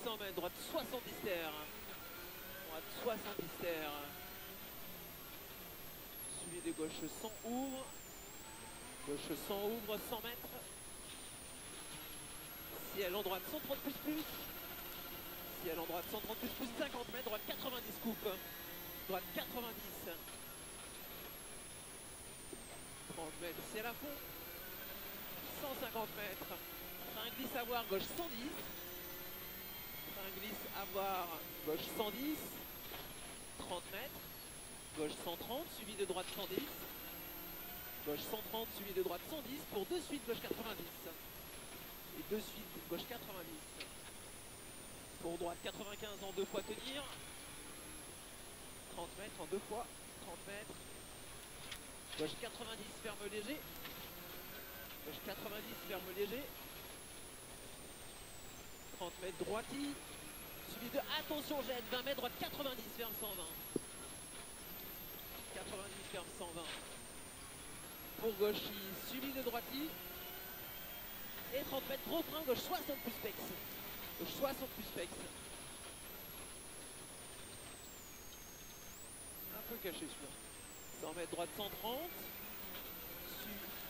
100 mètres, droite 70 terres. Droite 70 terres. Suivi de gauche 100 ouvre. Gauche 100 ouvre, 100 mètres. Ciel en droite 130 plus. Ciel en droite 130 plus, 50 mètres, droite 90 coupe. Droite 90. 30 mètres, ciel à fond. 150 mètres. Train glisse à voir, gauche 110. Train glisse à voir, gauche 110. 30 mètres. Gauche 130, suivi de droite 110. Gauche 130, suivi de droite 110. Pour deux suites, gauche 90. Et deux suites, gauche 90. Pour droite 95 en deux fois tenir. 30 mètres en deux fois. 30 mètres. Gauche 90, ferme léger. Gauche 90, ferme léger. 30 mètres droiti. Suivi de attention gêne, 20 mètres, droite 90, ferme 120. 90, ferme 120. Pour gauchi, suivi de droiti. Et 30 mètres, gros frein, gauche 60 plus pex. Gauche 60 plus pex. Un peu caché celui-là. 100 mètres, droite 130.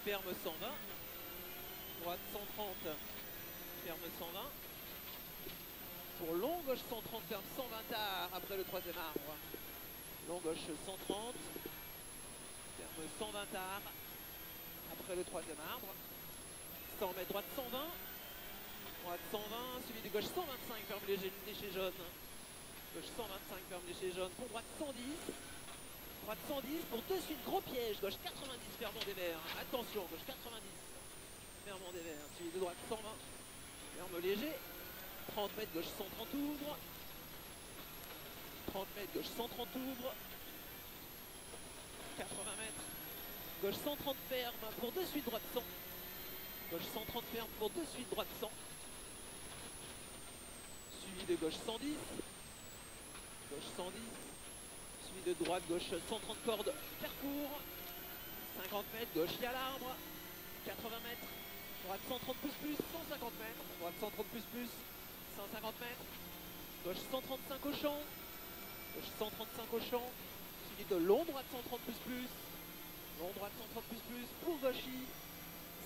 Ferme 120. Droite 130. Ferme 120. Pour long, gauche 130, ferme 120 tard après le troisième arbre. Long, gauche 130. Ferme 120 tard après le troisième arbre. 100 mètres, droite 120. Droite 120, suivi de gauche 125, ferme léger jaune. Gauche 125, ferme léger jaune. Pour droite 110. Droite 110, pour deux suites, gros piège. Gauche 90, fermement des verts. Attention, gauche 90, fermement des verts. Suivi de droite 120, ferme léger. 30 mètres, gauche 130 ouvre. 30 mètres, gauche 130 ouvre. 80 mètres, gauche 130 ferme pour deux suites, droite 100. Gauche 130 ferme pour deux suites, droite 100. Suivi de gauche 110. Gauche 110. Suivi de droite, gauche 130 cordes, parcours. 50 mètres, gauche il y a l'arbre. 80 mètres, droite 130 plus, 150 mètres. Droite 130 plus, 150 mètres. Gauche 135 au champ. Gauche 135 au champ. Suivi de long, droite 130 plus. Long, droite 130 plus, pour gauchi.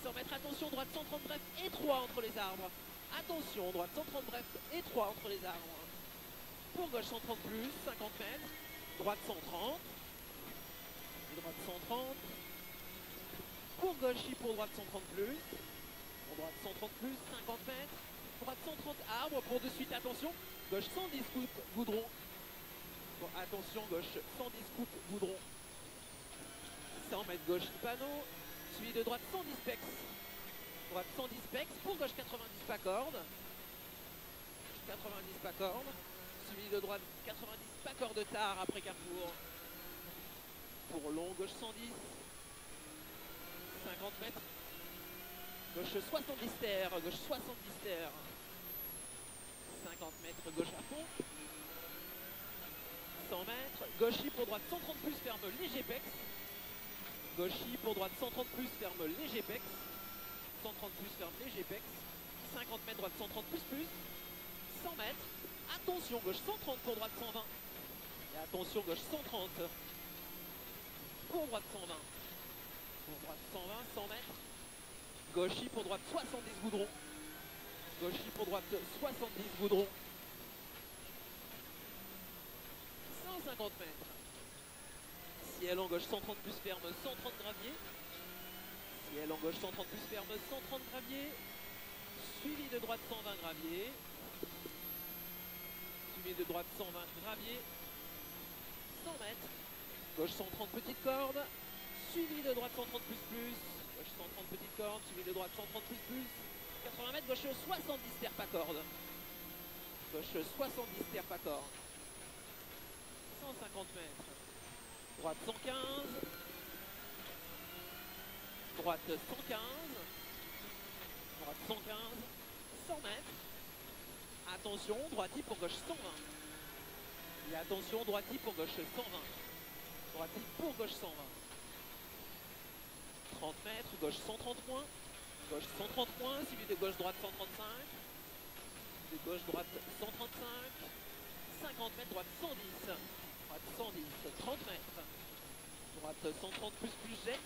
100 mètres, attention, droite 130 bref, étroit entre les arbres. Attention, droite 130 bref, étroit entre les arbres. Pour gauche 130 plus, 50 mètres. Droite 130. Droite 130. Pour gauchi, pour droite 130 plus. Pour droite 130 plus, 50 mètres. Droite 130 arbre, pour de suite, attention. Gauche 110 coupe, goudron. Bon, attention, gauche 110 coupe, goudron. 100 mètres, gauche panneau. Suivi de droite 110 pex. Droite 110 pex. Pour gauche 90 pas corde. 90 pas corde. Suivi de droite 90 pas corde tard après carrefour. Pour long, gauche 110. 50 mètres. Gauche 70 terre. Gauche 70 terre. 50 mètres, gauche à fond. 100 mètres. Gauchi pour droite 130 plus, ferme léger pex. Gauchi pour droite 130 plus, ferme léger pex. 130 plus, ferme léger pex. 50 mètres, droite 130 plus. 100 mètres. Attention, gauche 130 pour droite 120. Et attention, gauche 130 pour droite 120. Pour droite 120, 100 mètres. Gauchi pour droite 70 goudron. Gauchi pour droite 70 goudron. 150 mètres. Ciel en gauche 130 plus, ferme 130 gravier. Ciel en gauche 130 plus, ferme 130 gravier. Suivi de droite 120 gravier. Suivi de droite 120 gravier. 100 mètres. Gauche 130 petite corde. Suivi de droite 130 plus. Gauche 130 petite corde. Suivi de droite 130 plus. 80 mètres. Gauche 70 terre pas corde. Gauche 70 terre pas corde. 150 mètres. Droite 115. Droite 115. Droite 115. 100 mètres. Attention, droiti pour gauche 120. Et attention, droiti pour gauche 120. Droiti pour gauche 120. 30 mètres, gauche 130 points. Gauche 130 points, suivi de gauche droite 135. de gauche, droite 135. 50 mètres, droite 110. Droite 110, 30 mètres. Droite 130 plus jet.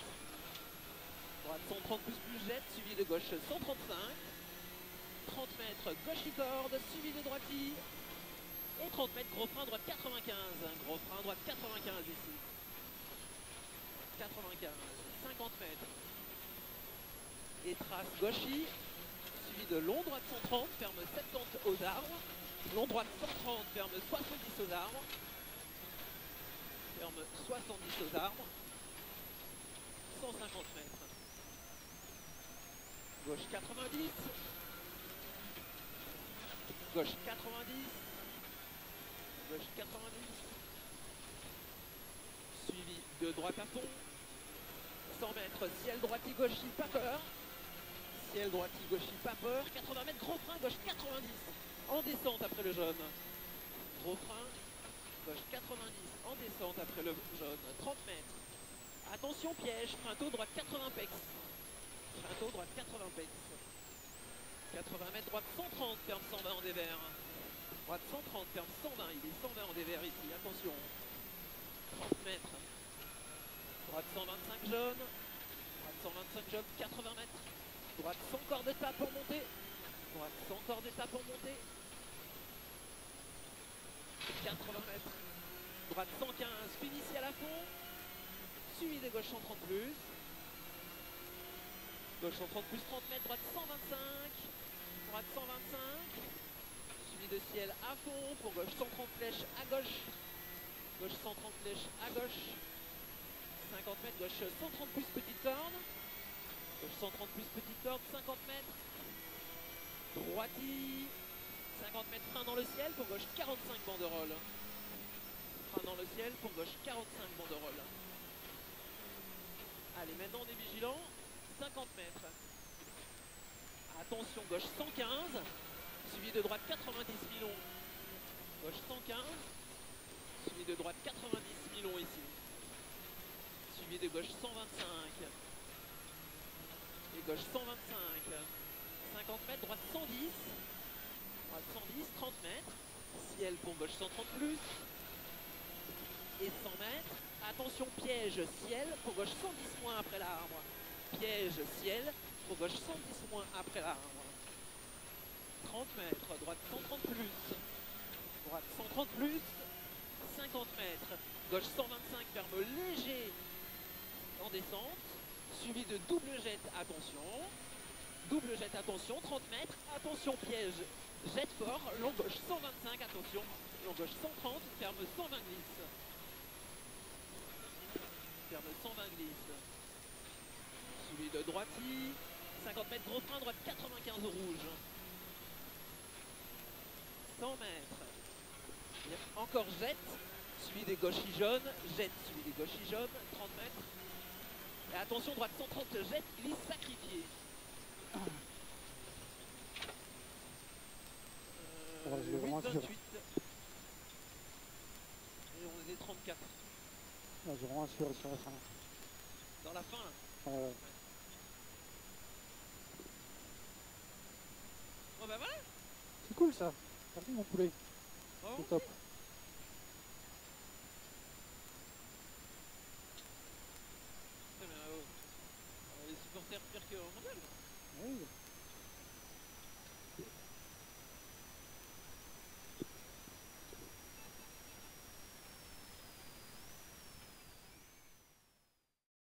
Droite 130 plus jet, suivi de gauche 135. 30 mètres, gauche corde, suivi de droiti. Et 30 mètres, gros frein, droite 95. Gros frein, droite 95 ici. 95, 50 mètres. Et trace gauchis, suivi de long droite 130, ferme 70 aux arbres. Long droite 130, ferme 70 aux arbres. Ferme 70 aux arbres. 150 mètres. Gauche 90. Gauche 90. Gauche 90. Suivi de droite à fond. 100 mètres, ciel droiti gauchi, pas peur. Ciel droiti gauchi, pas peur. 80 mètres, gros frein, gauche 90. En descente après le jaune. Gros frein, gauche 90. En descente après le jaune. 30 mètres. Attention piège, frein tôt, droite 80 pex. Frein tôt, droite 80 pex. 80 mètres, droite 130, ferme 120 en dévers. Droite 130, ferme 120, il est 120 en dévers ici, attention. 30 mètres. Droite 125 jaune. Droite 125 jaune, 80 mètres. Droite 100 corps d'étape pour monter. Droite 100 corps d'étape pour monter. 80 mètres. Droite 115, finitie à la fond. Suivi de gauche 130 plus. Gauche 130 plus 30 mètres, droite 125. Droite 125. Suivi de ciel à fond pour gauche 130 flèches à gauche. Gauche 130 flèches à gauche. 50 mètres, gauche 130 plus petite corde. Gauche 130 plus petite corde, 50 mètres. Droiti. 50 mètres, frein dans le ciel pour gauche 45 banderoles. Frein dans le ciel pour gauche 45 banderoles. Allez, maintenant on est vigilant. 50 mètres. Attention, gauche 115. Suivi de droite 90 milons. Gauche 115. Suivi de droite 90 milons ici. Suivi de gauche 125. Et gauche 125. 50 mètres, droite 110. Droite 110, 30 mètres. Ciel pour gauche 130 plus. Et 100 mètres. Attention, piège, ciel pour gauche 110 moins après l'arbre. Piège, ciel pour gauche 110 moins après l'arbre. 30 mètres, droite 130 plus. Droite 130 plus. 50 mètres. Gauche 125, ferme léger en descente. Suivi de double jet, attention. Double jet, attention. 30 mètres. Attention, piège. Jet fort. Long gauche 125, attention. Long gauche 130, ferme 120 glisse. Ferme 120 glisse. Suivi de droiti. 50 mètres, gros frein, droite 95 au rouge. 100 mètres. Et encore jet. Suivi des gauchis jaunes. Jet, suivi des gauchis jaunes. 30 mètres. Et attention, droite 130, jet, glisse sacrifié. 8,28. Et on est 34. Là, j'ai vraiment assuré sur la fin. Dans la fin, là. Ouais. Bon bah voilà. C'est cool ça. Merci mon poulet. Bon, C'est top. Très bien, les supporters pire que au mondial. Oui.